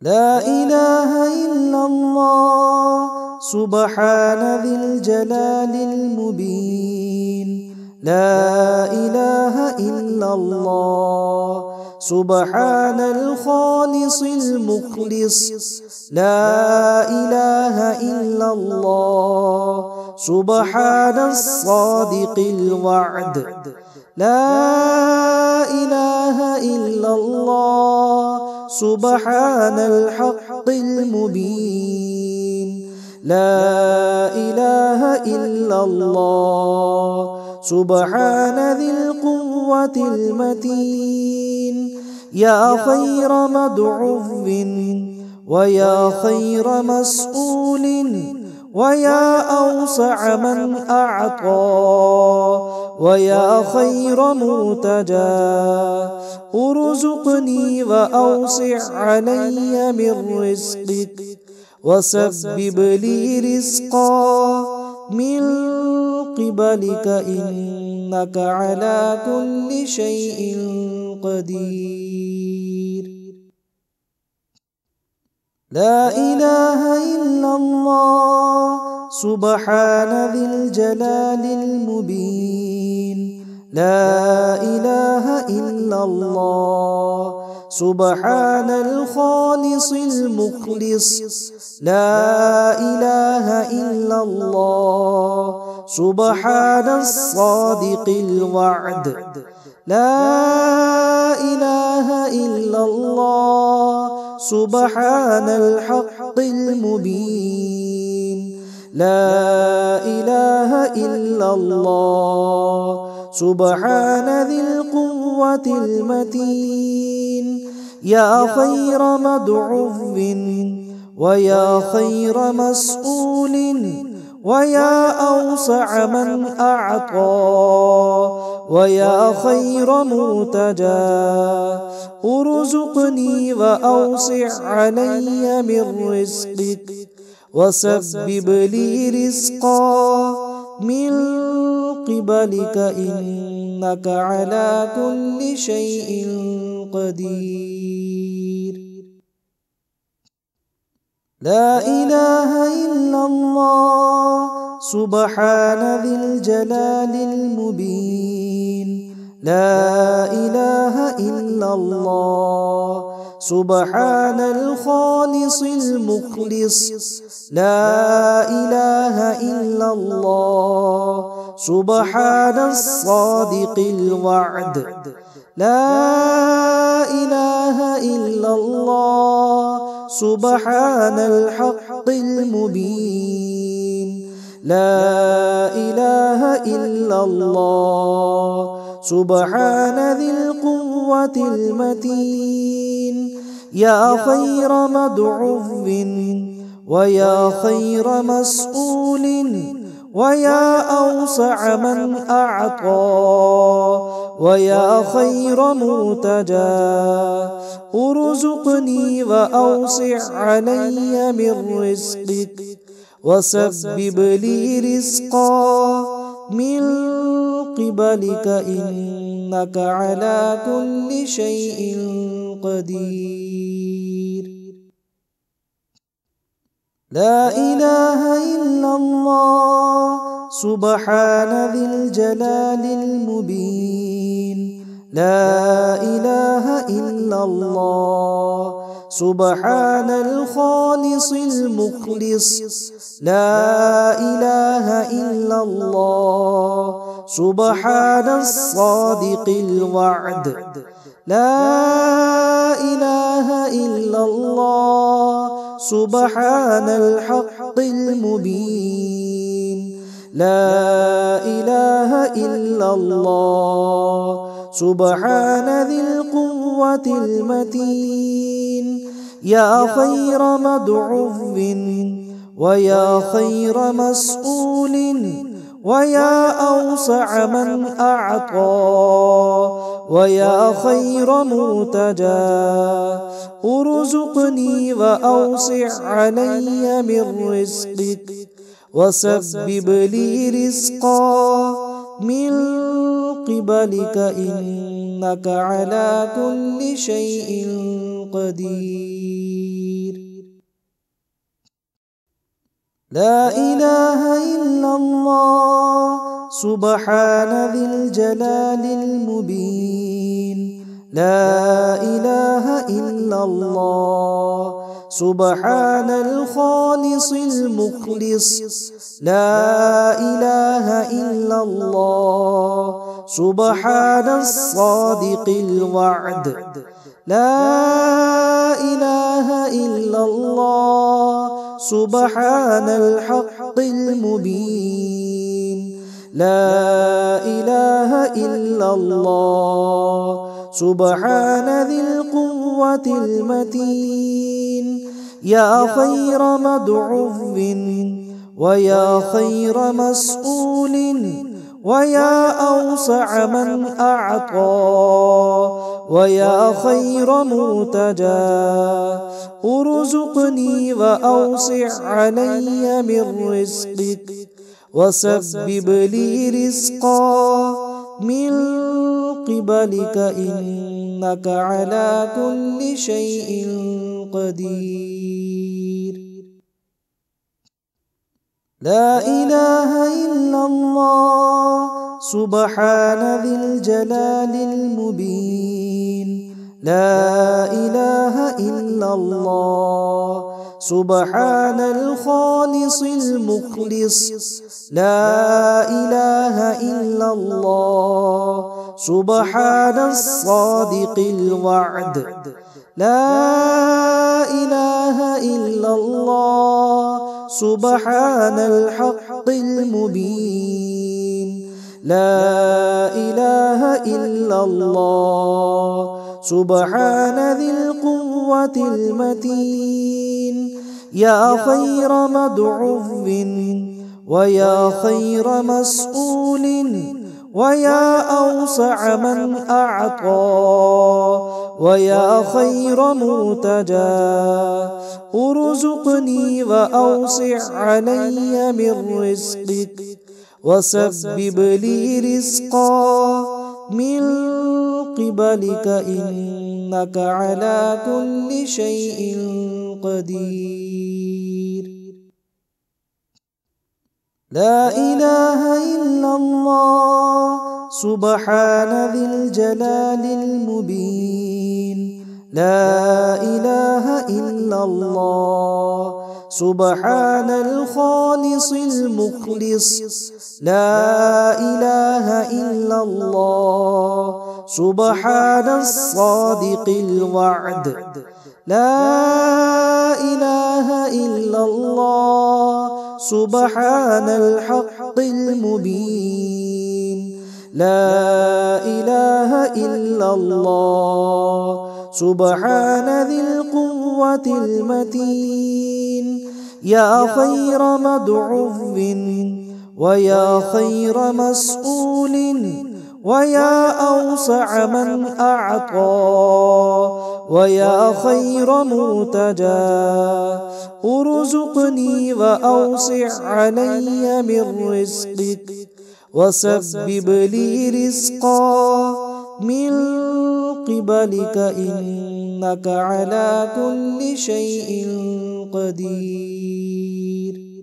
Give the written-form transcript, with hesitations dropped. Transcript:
لا إله إلا الله سبحان ذي الجلال المبين. لا إله إلا الله سبحان الخالص المخلص. لا إله إلا الله سبحان الصادق الوعد. لا إله إلا الله سبحان الحق المبين. لا إله إلا الله سبحان ذي القوة المتين. يا خير مدعو ويا خير مسؤول ويا أوسع من أعطى ويا خير مرتجى. ارزقني وأوسع علي من رزقك وسبب لي رزقا من قبلك إنك على كل شيء قدير. لا إله إلا الله سبحان ذي الجلال المبين. لا إله إلا الله سبحان الخالص المخلص. لا إله إلا الله سبحان الصادق الوعد. لا إله إلا الله سبحان الحق المبين. لا إله إلا الله سبحان ذي القوة المتين. يا خير مدعو ويا خير مسؤول ويا أوسع من أعطى ويا خير مرتجى. ارزقني وأوسع علي من رزقك وسبب لي رزقا من قبلك إنك على كل شيء قدير. لا إله إلا الله سبحان ذي الجلال المبين. لا إله إلا الله سبحان الخالص المخلص. لا إله إلا الله سبحان الصادق الوعد. لا إله إلا الله سبحان الحق المبين. لا إله إلا الله سبحان ذي القوة المتين. يا خير مدعو ويا خير مسؤول ويا أوسع من أعطى ويا خير مرتجى. ارزقني وأوسع علي من رزقك وسبب لي رزقا من قبلك إنك على كل شيء قدير. لا إله إلا الله سبحان ذي الجلال المبين. لا إله إلا الله سبحان الخالص المخلص. لا إله إلا الله سبحان الصادق الوعد. لا إله إلا الله سبحان الحق المبين. لا إله إلا الله سبحان ذي القوة المتين. يا خير مدعو ويا خير مسؤول ويا أوسع من أعطى ويا خير مرتجى. ارزقني وأوسع علي من رزقك وسبب لي رزقا من قبلك إنك إنك على كل شيء قدير. لا إله إلا الله سبحان ذي الجلال المبين. لا إله إلا الله سبحان الخالص المخلص. لا إله إلا الله سبحان الصادق الوعد. لا إله إلا الله سبحان الحق المبين. لا إله إلا الله سبحان ذي القوة المتين. يا خير مدعو ويا خير مسؤول ويا أوسع من أعطى ويا خير مرتجى. ارزقني وأوسع علي من رزقك وسبب لي رزقا من قبلك إنك على كل شيء قدير. لا إله إلا الله سبحان ذي الجلال المبين. لا إله إلا الله سبحان الخالص المخلص. لا إله إلا الله سبحان الصادق الوعد. لا إله إلا الله سبحان الحق المبين. لا إله إلا الله سبحان ذي القوة المتين. يا خير مدعو ويا خير مسؤول ويا أوسع من أعطى ويا خير مرتجى. ارزقني وأوسع علي من رزقك وسبب لي رزقا من قبلك إنك على كل شيء قدير. لا إله إلا الله سبحان ذي الجلال المبين. لا إله إلا الله سبحان الخالص المخلص. لا إله إلا الله سبحان الصادق الوعد. لا إله إلا الله سبحان الحق المبين. لا إله إلا الله سبحان ذي القوة المتين. يا خير مدعو ويا خير مسؤول ويا أوسع من أعطى ويا خير مرتجى. ارزقني وأوسع علي من رزقك وسبب لي رزقا من قبلك إنك على كل شيء قدير.